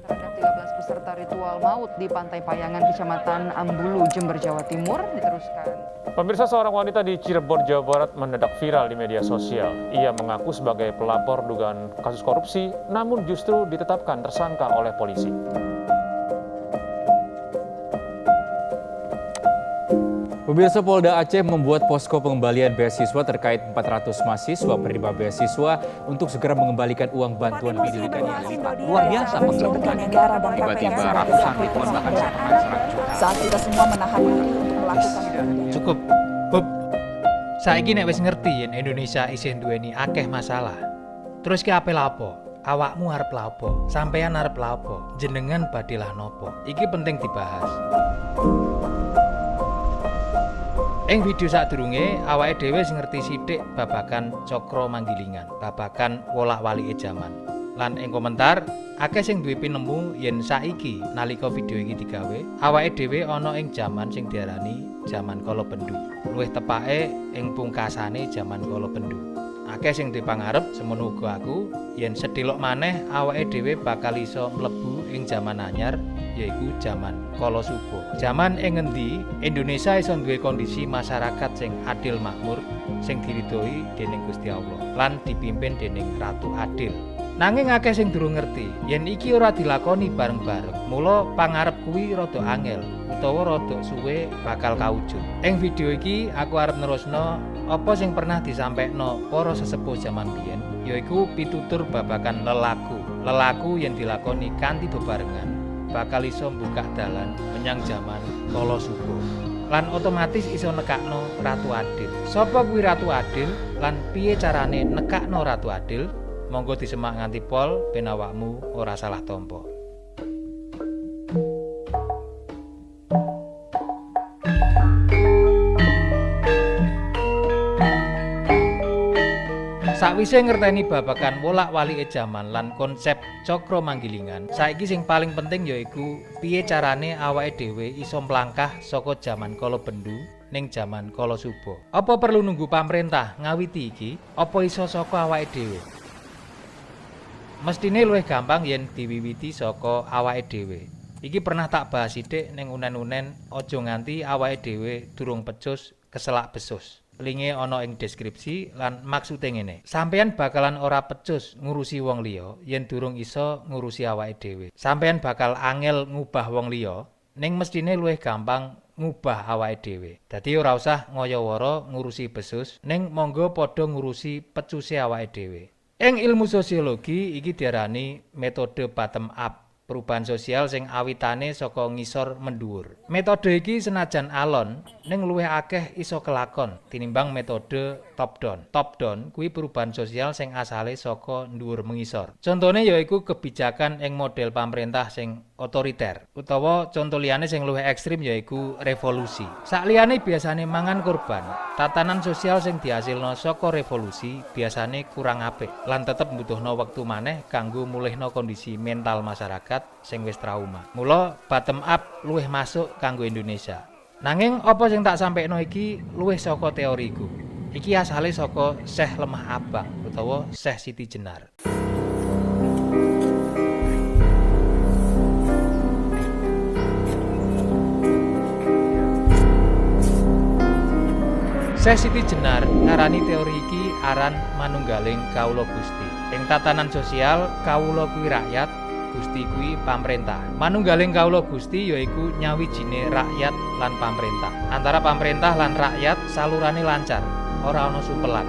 Penyelamatan terhadap 13 peserta ritual maut di Pantai Payangan, Kecamatan Ambulu, Jember, Jawa Timur diteruskan. Pemirsa, seorang wanita di Cirebon, Jawa Barat mendadak viral di media sosial. Ia mengaku sebagai pelapor dugaan kasus korupsi, namun justru ditetapkan tersangka oleh polisi. Pemirsa, Polda Aceh membuat posko pengembalian beasiswa terkait 400 mahasiswa penerima beasiswa untuk segera mengembalikan uang bantuan pendidikan yang lipat. Luar biasa penggerbekan. Tiba-tiba ratusan ribuan bahkan sampai 100 juta. Saat kita semua menahan diri untuk melakukan Cukup, Bob. Saiki nek wis ngerti yen Indonesia isih duweni akeh masalah. Terus ki ape lapo? Awakmu arep lapo? Sampeyan arep lapo? Jenengan badilah nopo? Iki penting dibahas. Ing video sadurunge awake dhewe sing ngerti sithik babagan cakra manggilingan, babagan wolak-walike jaman. Lan ing komentar akeh sing duwe pinemu yen saiki nalika video iki digawe, awake dhewe ana ing jaman sing diarani jaman kala pendu. Luwih tepake ing pungkasane jaman kala pendu. Akeh sing dipangarep semono uga aku yen sedhelok maneh awake dhewe bakal iso mlebu ing jaman anyar, yaiku jaman kala subuh. Jaman ing ngendi Indonesia iso duwe kondisi masyarakat sing adil makmur, sing diridhoi dening Gusti Allah lan dipimpin dening Ratu Adil. Nanging akeh sing durung ngerti yen iki ora dilakoni bareng-bareng. Mula pangarep kuwi rada angel utawa rada suwe bakal kawujud. Ing video iki aku arep nerusno apa sing pernah disampaikno para sesepuh jaman biyen, yaiku pitutur babagan lelaku. Lelaku yen dilakoni kanthi bebarengan bakal iso mbukak dalan menyang jaman kala subuh. Lan otomatis iso nekakno Ratu Adil. Sapa kuwi Ratu Adil lan piye carane nekakno Ratu Adil? Monggo disemak nganti pol ben awakmu ora salah tampa. Sakwise ngerteni babagan wolak-walike jaman lan konsep cakra manggilingan, saiki sing paling penting yaiku piye carane awake dhewe iso mlangkah saka jaman kala bendu ning jaman kala subuh. Apa perlu nunggu pemerintah ngawiti iki? Apa iso saka awake dhewe? Mestine luwih gampang yen diwiwiti saka awake dhewe. Iki pernah tak bahas sithik ning unen-unen, aja nganti awake dhewe durung pecus keselak besus. Linke ana ing deskripsi lan maksude ngene. Sampeyan bakalan ora pecus ngurusi wong liya yen durung iso ngurusi awake dhewe. Sampeyan bakal angel ngubah wong liya ning mestine luwih gampang ngubah awake dhewe. Dadi ora usah ngoyo-woro ngurusi besus ning monggo padha ngurusi pecuse awake dhewe. Ing ilmu sosiologi iki diarani metode bottom up, perubahan sosial sing awitane saka ngisor mendhuwur. Metode iki senajan alon ning luwih akeh iso kelakon tinimbang metode top down. Top down kuwi perubahan sosial sing asale saka ndhuwur mengisor. Contone yaiku kebijakan ing model pemerintah sing otoriter utawa contoh liyane sing luwih ekstrim yaiku revolusi. Sakliyane biasane mangan korban, tatanan sosial sing dihasilno saka revolusi biasane kurang apik lan tetep mbutuhno wektu maneh kanggo mulihno kondisi mental masyarakat sing wis trauma. Mula bottom up luwih masuk kanggo Indonesia. Nanging apa sing tak sampekno iki luwih saka teoriku. Iki asale saka Syekh Lemah Abang utawa Syekh Siti Jenar. Syekh Siti Jenar ngarani teori iki aran manunggaling kawula Gusti. Ing tatanan sosial kawula kuwi rakyat, Gusti kuwi pamerintah. Manunggaling kawula Gusti yaiku nyawijine rakyat lan pamerintah. Antara pamerintah lan rakyat salurane lancar, ora ana supelan.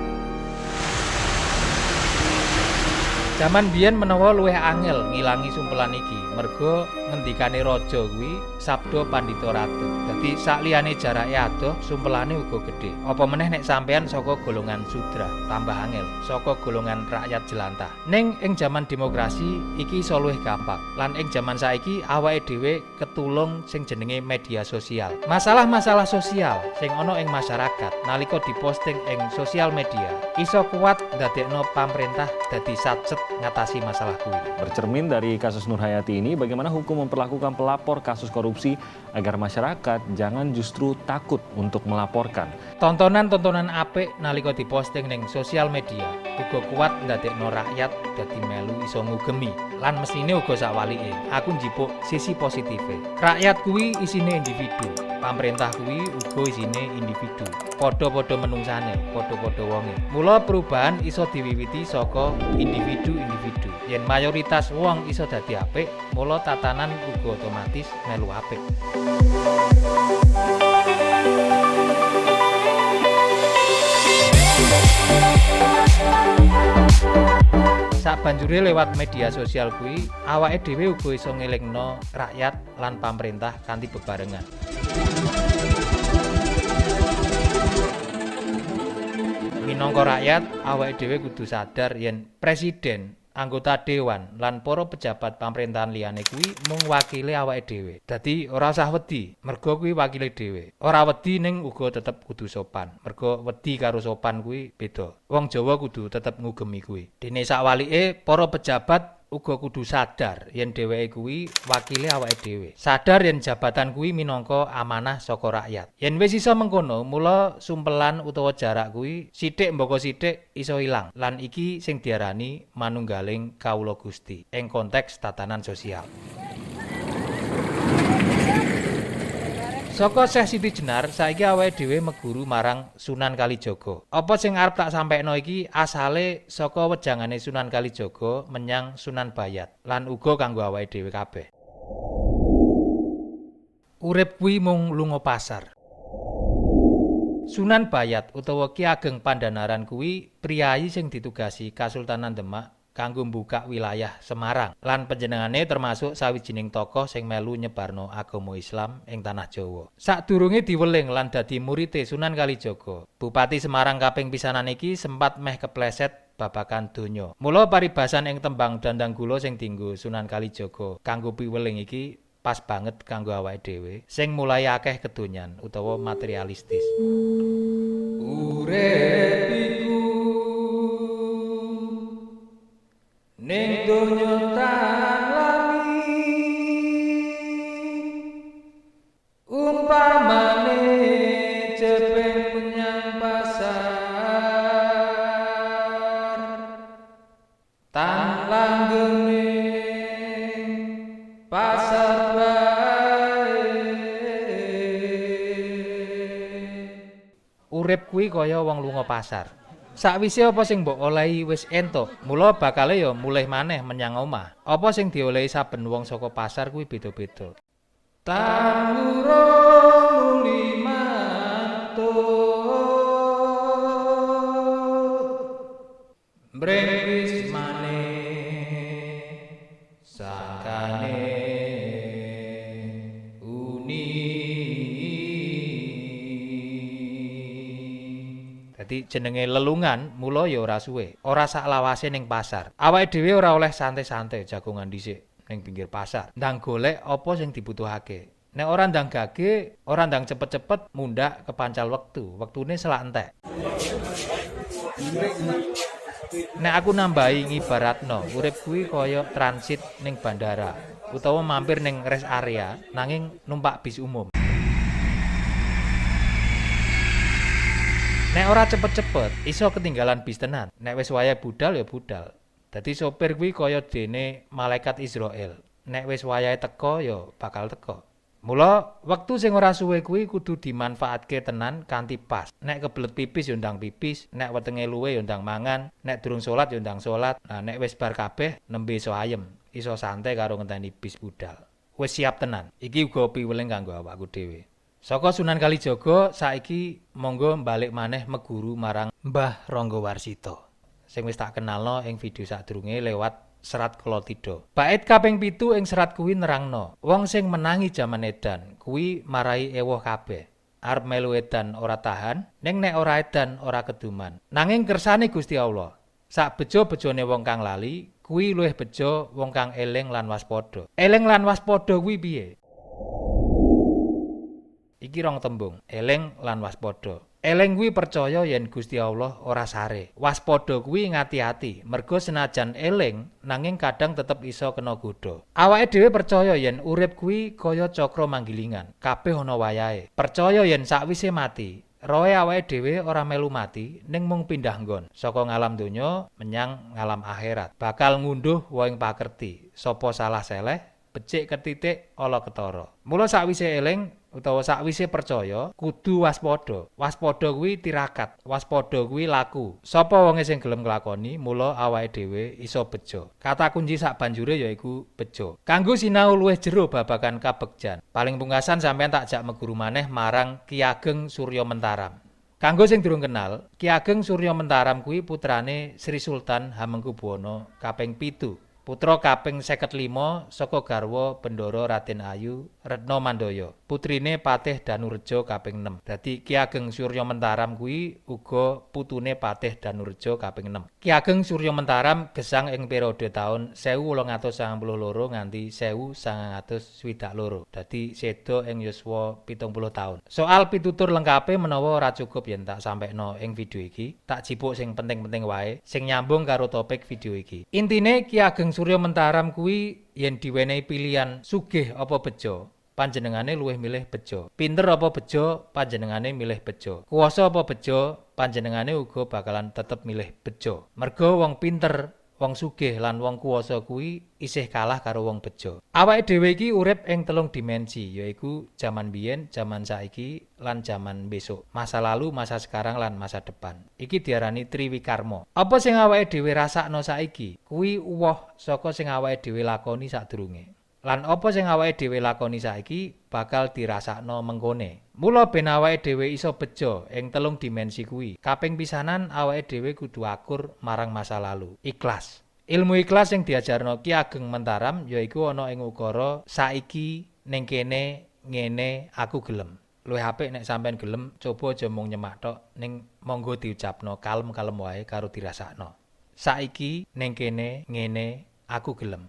Jaman biyen menawa luwih angel ngilangi sumpelan iki, merga ngendikane raja kuwi sabda pandhita ratu. Dadi sakliyane jarake adoh, sumpelane uga gedhe. Apa meneh nek sampeyan saka golongan sudra, tambah angel, saka golongan rakyat jelantah. Ning ing jaman demokrasi iki iso luwih gampang. Lan ing jaman saiki awake dhewe ketulung sing jenenge media sosial. Masalah-masalah sosial sing ana ing masyarakat nalika diposting ing sosial media iso kuat ndadekno pamerintah dadi satset ngatasi masalah kuwi. Bercermin dari kasus Nur Hayati ini, bagaimana hukum memperlakukan pelapor kasus korupsi agar masyarakat jangan justru takut untuk melaporkan. Tontonan-tontonan apik nalika diposting ning sosial media uga kuat ndadekno rakyat dadi melu iso ngugemi lan mesine uga sakwalike. Aku njipuk sisi positive. Rakyat kuwi isine individu, pemerintah kuwi uga isine individu. Padha-padha menungsane, padha-padha wonge. Mula perubahan iso diwiwiti saka individu-individu. Yen mayoritas wong iso dadi apik, mula tatanan uga otomatis melu apik. Sabanjure lewat media sosial kuwi, awake dhewe uga iso ngelingno rakyat lan pemerintah kanthi bebarengan. Minangka rakyat, awake dhewe kudu sadar yen presiden, anggota dewan lan para pejabat pemerintahan liyane kuwi mung wakile awake dhewe. Dadi ora usah wedi, mergo kuwi wakile dhewe. Ora wedi ning uga tetep kudu sopan. Mergo wedi karo sopan kuwi beda. Wong Jawa kudu tetep ngugemi kuwi. Dene sakwalike para pejabat uga kudu sadar yen dheweke kuwi wakile awake dhewe. Sadar yen jabatan kuwi minangka amanah saka rakyat. Yen wis iso mengkono, mula sumpelan utawa jarak kuwi sithik mbaka sithik iso ilang. Lan iki sing diarani manunggaling kawula Gusti ing konteks tatanan sosial. Saka Syekh Siti Jenar, saiki awake dhewe meguru marang Sunan Kalijaga. Apa sing arep tak sampekno iki asale saka wejangane Sunan Kalijaga menyang Sunan Bayat lan uga kanggo awake dhewe kabeh. Urip kuwi mung lunga pasar. Sunan Bayat utawa Ki Ageng Pandhanaran kuwi priyayi sing ditugasi Kasultanan Demak kanggo mbukak wilayah Semarang lan panjenengane termasuk sawijining tokoh sing melu nyebarno agama Islam ing tanah Jawa. Sadurunge diweling lan dadi murite Sunan Kalijaga, Bupati Semarang kaping pisanan iki sempat meh kepleset babagan donya. Mula paribasan ing tembang Dandang Gula sing dienggo Sunan Kalijaga kanggo piweling iki pas banget kanggo awake dhewe sing mulai akeh kedonyan utawa materialistis. Urip ning donya tanami umpamane cepeng menyang pasar tan langgene pasar bae. Urip kuwi kaya wong lunga pasar. Sakwise apa sing mbok olehi wis entuk, mula bakale ya mulih maneh menyang omah. Apa sing diolehi saben wong saka pasar kuwi beda-beda. Tanggurung nuli mantuk mbreng wis maneh sangkane Dadi jenenge lelungan, mula ya ora suwe. Ora sak lawase ning pasar. Awake dhewe ora oleh santai-santai jagongan dhisik ning pinggir pasar. Ndang golek apa sing dibutuhake. Nek ora ndang gage, ora ndang cepet-cepet mundhak kepancal wektu. Wektune selak entek. Nek aku nambahi ngibaratno, urip kuwi kaya transit ning bandara utawa mampir ning rest area nanging numpak bis umum. Nek ora cepet-cepet, iso ketinggalan bis tenan. Nek wis wayahe budal ya budal. Dadi sopir kuwi kaya dene malaikat Israel. Nek wis wayahe teka ya bakal teka. Mula wektu sing ora suwe kuwi kudu dimanfaatke tenan kanthi pas. Nek kebelet pipis ya ndang pipis, nek wetenge luwe ya ndang mangan, nek durung salat ya ndang salat. Nah nek wis bar kabeh nembe iso ayem, iso santai karo ngenteni bis budal. Wis siap tenan. Iki uga piweling kanggo awakku dhewe. Saka Sunan Kalijaga saiki monggo balik maneh meguru marang Mbah Rangga Warsita sing wis tak kenalno ing video sadurunge lewat Serat Kalatidha. Bait kaping 7 ing serat kuwi nerangno, wong sing menangi jaman edan kuwi marai ewoh kabeh. Arep melu edan ora tahan, ning nek ora edan ora keduman. Nanging kersane Gusti Allah, sak bejo-bejone wong kang lali kuwi luwih bejo wong kang eling lan waspada. Eling lan waspada kuwi piye? Iki rong tembung, eling lan waspada. Eling kuwi percaya yen Gusti Allah ora sare. Waspada kuwi ngati-ati, merga senajan eling nanging kadang tetep iso kena godha. Awake dhewe percaya yen urip kuwi kaya cakra manggilingan, kabeh ana wayahe. Percaya yen sakwise mati, rohe awake dhewe ora melu mati, ning mung pindah nggon saka ngalam donya menyang ngalam akhirat. Bakal ngunduh waing pakerti, sapa salah seleh, becik ketitik ala ketara. Mula sakwise eling utawa sakwise percaya kudu waspada. Waspada kuwi tirakat, waspada kuwi laku. Sapa wonge sing gelem nglakoni, mula awake dhewe iso bejo. Kata kunci sak banjure yaiku bejo. Kanggo sinau luwih jero babagan kabegjan, paling pungkasan sampeyan tak jak meguru maneh marang Ki Ageng Surya Mentaram. Kanggo sing durung kenal, Ki Ageng Surya Mentaram kuwi putrane Sri Sultan Hamengkubuwana kaping 7. Putra kaping 55 saka garwa Bendara Raden Ayu Retna Mandaya. Putrine Patih Danureja kaping 6. Dadi Ki Ageng Surya Mentaram kuwi uga putune Patih Danureja kaping 6. Ki Ageng Surya Mentaram gesang ing periode taun 1892 nganti 1922. Dadi seda ing yuswa 70 taun. Soal pitutur lengkape menawa ora cukup yen tak sampekno ing video iki, tak jipuk sing penting-penting wae sing nyambung karo topik video iki. Intine Ki Ageng Surya Mentaram kuwi yen diwenehi pilihan sugih apa bejo, panjenengane luwih milih bejo. Pinter apa bejo, panjenengane milih bejo. Kuwasa apa bejo, panjenengane uga bakalan tetep milih bejo. Merga wong pinter, wong sugih lan wong kuwasa kuwi isih kalah karo wong bejo. Awake dhewe iki urip ing 3 dimensi, yaiku jaman biyen, jaman saiki, lan jaman besok. Masa lalu, masa sekarang, lan masa depan. Iki diarani triwikarma. Apa sing awake dhewe rasakno saiki, kuwi uwoh saka sing awake dhewe lakoni sadurunge. Lan apa sing awake dhewe lakoni saiki bakal dirasakno mengkone. Mula ben awake dhewe iso bejo ing 3 dimensi kuwi. Kaping pisanan awake dhewe kudu akur marang masa lalu. Ikhlas. Ilmu ikhlas yang diajarno Ki Ageng Mentaram yaiku ana ing ukara saiki ning kene ngene aku gelem. Luwih apik nek sampean gelem coba aja mung nyemak tok ning monggo diucapno kalem-kalem wae karo dirasakno. Saiki ning kene ngene aku gelem.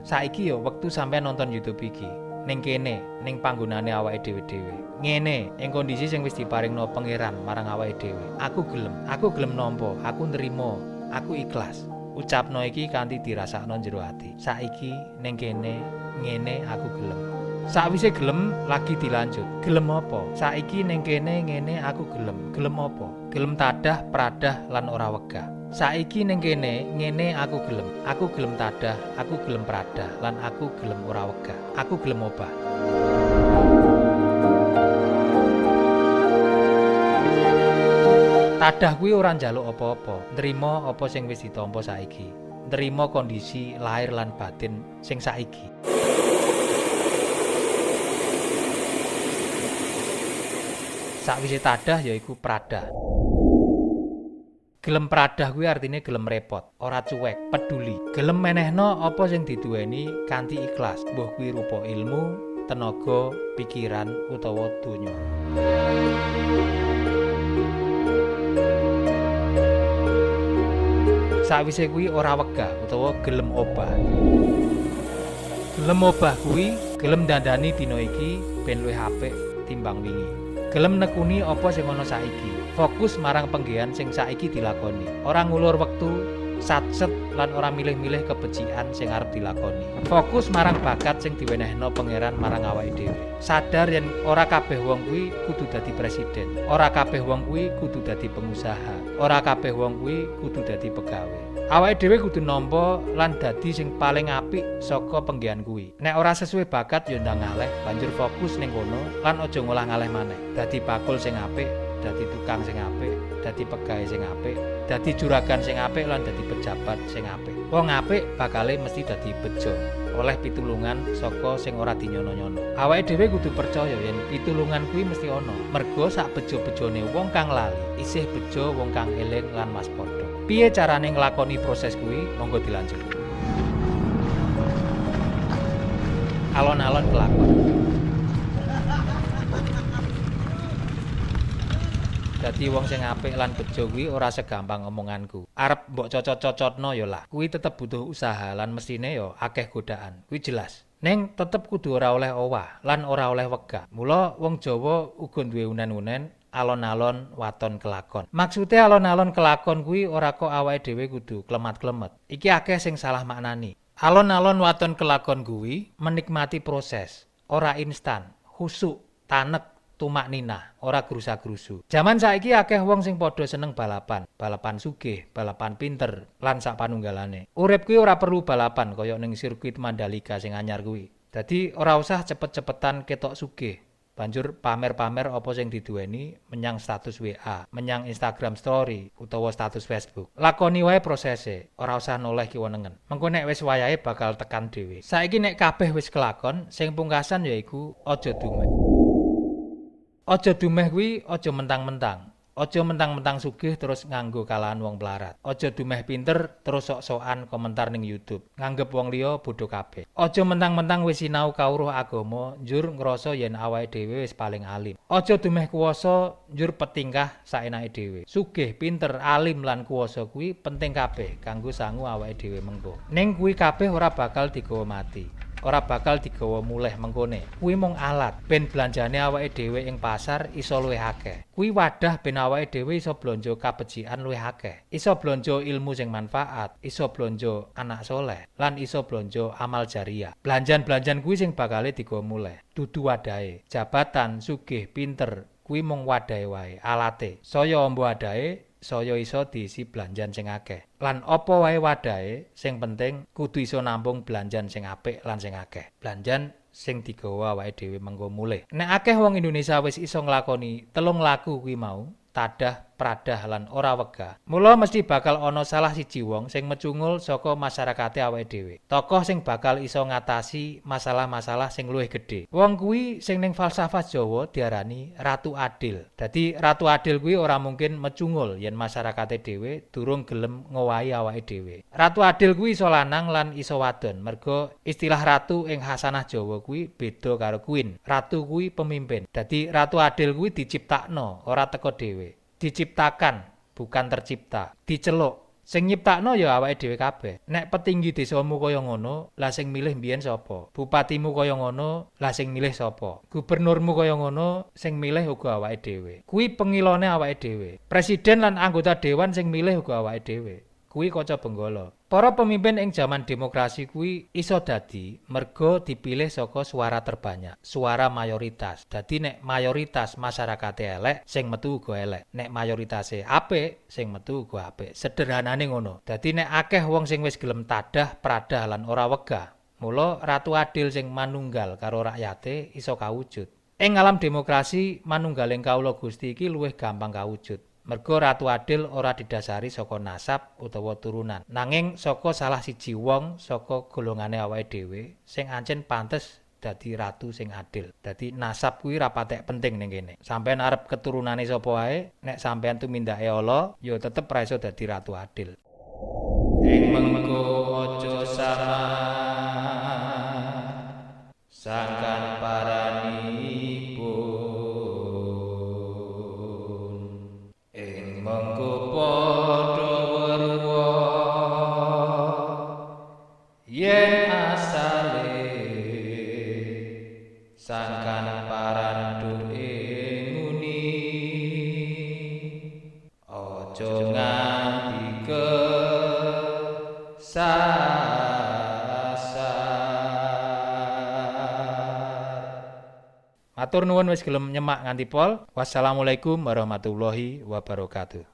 Saiki ya wektu sampean nonton YouTube iki. Ning kene, ning panggonane awake dhewe-dhewe. Ngene, ing kondisi sing wis diparingno pangeran marang awake dhewe. Aku gelem nampa, aku nrimo, aku ikhlas. Ucapno iki kanthi dirasakno jero ati. Saiki ning kene, ngene aku gelem. Sakwise gelem lagi dilanjut. Gelem apa? Saiki ning kene ngene aku gelem. Gelem apa? Gelem tadah, pradah lan ora wegah. Saiki ning kene ngene aku gelem. Aku gelem tadah, aku gelem pradah lan aku gelem ora wegah. Aku gelem obah. Tadah kuwi ora njaluk apa-apa, nrimo apa sing wis ditampa saiki. Nrimo kondisi lahir lan batin sing saiki. Sakwise tadah yaiku pradah. Gelem pradah kuwi artine gelem repot, ora cuek, peduli. Gelem menehno apa sing diduweni kanthi ikhlas, mbuh kuwi rupa ilmu, tenaga, pikiran utawa donya. Sawise kuwi ora wegah utawa gelem obah. Gelem obah kuwi gelem dandani dina iki ben luwih apik timbang wingi. Gelem nekuni apa sing ana saiki. Fokus marang penggehan sing saiki dilakoni. Ora ngulur wektu, satset lan ora milih-milih kebecikan sing arep dilakoni. Fokus marang bakat sing diwenehno pangeran marang awake dhewe. Sadar yen ora kabeh wong kuwi kudu dadi presiden. Ora kabeh wong kuwi kudu dadi pengusaha. Ora kabeh wong kuwi kudu dadi pegawe. Awake dhewe kudu nampa lan dadi sing paling apik saka penggehan kuwi. Nek ora sesuai bakat ya ndang ngaleh, banjur fokus ning kono lan aja ngolah ngaleh maneh. Dadi bakul sing apik, dadi tukang sing apik, dadi pegawe sing apik, dadi juragan sing apik lan dadi pejabat sing apik. Wong apik bakale mesti dadi bejo, oleh pitulungan saka sing ora dinyono-nyono. Awake dhewe kudu percaya yen pitulungan kuwi mesti ana. Mergo sak bejo-bejone wong kang lali, isih bejo wong kang eling lan waspada. Piye carane nglakoni proses kuwi? Monggo dilanjut. Alon-alon kelakon. Dadi wong sing apik lan bejo kuwi ora segampang omonganku. Arep mbok cocot-cocotno ya lah. Kuwi tetep butuh usaha lan mestine ya akeh godaan. Kuwi jelas. Neng tetep kudu ora oleh owah lan ora oleh wegah. Mula wong Jawa uga duwe unen-unen alon-alon waton kelakon. Maksude alon-alon kelakon kuwi ora kok awake dhewe kudu klemat-klemet. Iki akeh sing salah maknani. Alon-alon waton kelakon kuwi menikmati proses, ora instan, khusuk, tanek, tumak ninah, ora grusa-grusu. Jaman saiki akeh wong sing padha seneng balapan, balapan sugih, balapan pinter, lan sak panunggalane. Urip kuwi ora perlu balapan kaya ning sirkuit Mandalika sing anyar kuwi. Dadi ora usah cepet-cepetan ketok sugih. Banjur pamer-pamer apa sing diduweni menyang status WA, menyang Instagram story utawa status Facebook. Lakoni wae prosese, ora usah noleh kiwonengen. Mengko nek wis wayahe bakal tekan dhewe. Saiki nek kabeh wis kelakon, sing pungkasan yaiku aja dumeh. Aja dumeh kuwi aja mentang-mentang. Aja mentang-mentang sugih terus nganggo kalahan wong pelarat. Aja dumeh pinter terus sok-sokan komentar ning YouTube. Nganggep wong liya bodho kabeh. Aja mentang-mentang wis sinau kawruh agama njur ngrasa yen awake dhewe wis paling alim. Aja dumeh kuwasa njur petingkah saenake dhewe. Sugih, pinter, alim lan kuwasa kuwi penting kabeh kanggo sangu awake dhewe mengko. Ning kuwi kabeh ora bakal digawa mati. Ora bakal digawa muleh mengkone. Kuwi mung alat ben belanjane awake dhewe ing pasar iso luwih akeh. Kuwi wadah ben awake dhewe iso blanja kabecikan luwih akeh. Iso blanja ilmu sing manfaat, iso blanja anak soleh, lan iso blanja amal jariah. Belanjan-belanjan kuwi sing bakale digawa muleh. Dudu wadahe. Jabatan, sugih, pinter, kuwi mung wadahe wae, alate. Saya amba wadahe saya iso diisi belanjan sing akeh. Lan apa wae wadahe, sing penting kudu iso nampung belanjan sing apik lan sing akeh. Belanjan sing digawa awake dhewe mengko mulih. Nek akeh wong Indonesia wis iso nglakoni 3 laku kuwi mau, tadah, pradah lan ora wegah. Mula mesti bakal ana salah siji wong sing mecungul saka masyarakate awake dhewe. Tokoh sing bakal iso ngatasi masalah-masalah sing luwih gedhe. Wong kuwi sing ning falsafah Jawa diarani Ratu Adil. Dadi Ratu Adil kuwi ora mungkin mecungul yen masyarakate dhewe durung gelem ngowahi awake dhewe. Ratu Adil kuwi iso lanang lan iso wadon. Merga istilah ratu ing khasanah Jawa kuwi beda karo queen. Ratu kuwi pemimpin. Dadi Ratu Adil kuwi diciptakno, ora teko dhewe. Diciptakan, bukan tercipta. Diceluk. Sing nyiptakno ya awake dhewe kabeh. Nek petinggi desamu kaya ngono, lah sing milih mbiyen sapa? Bupatimu kaya ngono, lah sing milih sapa? Gubernurmu kaya ngono, sing milih uga awake dhewe. Kuwi pengilone awake dhewe. Presiden lan anggota dewan sing milih uga awake dhewe. Kuwi kaca benggala. Para pemimpin ing jaman demokrasi kuwi iso dadi merga dipilih saka suara terbanyak, suara mayoritas. Dadi nek mayoritas masyarakate elek, sing metu uga elek. Nek mayoritasé apik, sing metu uga apik. Sederhanane ngono. Dadi nek akeh wong sing wis gelem tadah, pradah lan ora wegah, mula Ratu Adil sing manunggal karo rakyate iso kawujud. Ing alam demokrasi, manunggaling kawula Gusti iki luwih gampang kawujud. Merga Ratu Adil ora didasari saka nasab utawa turunan, nanging saka salah siji wong saka golongane awake dhewe sing ancen pantes dadi ratu sing adil. Dadi nasab kuwi ra patek penting ning kene. Sampeyan arep keturunane sapa wae, nek sampeyan tumindake ala, ya tetep ra iso dadi ratu adil. Ing mengko aja sama sangkan paranipun. Mengko padha weruwa yen asale sangkan parandu nguni aja nganti kesasar. Matur nuwun wis gelem nyemak nganti pol. Wassalamualaikum warahmatullahi wabarakatuh.